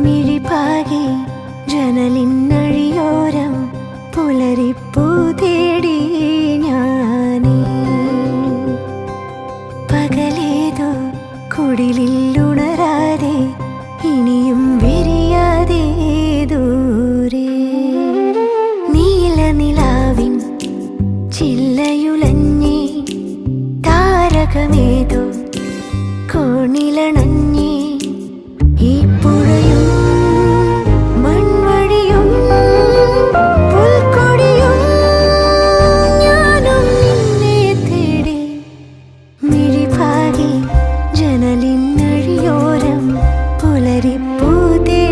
മിഴിപാകി ജനലിന്നഴിയോരം പുലരിപ്പൂ തേടി ഞാനേ. പകലേതോ കുടിലില്ലുണരാതെ ഇനിയും വിരിയാതെ ദൂരെ നീലനിലാവിൻ ചില്ലയുലഞ്ഞേ താരകമേതോ കോണിലണഞ്ഞേ. ഈ പുഴയും മൺവഴിയും പുൽക്കൊടിയും ഞാനും നിന്നെ തേടി. മിഴിപാകി ജനലിന്നഴിയോരം പുലരിപ്പൂ തേടി.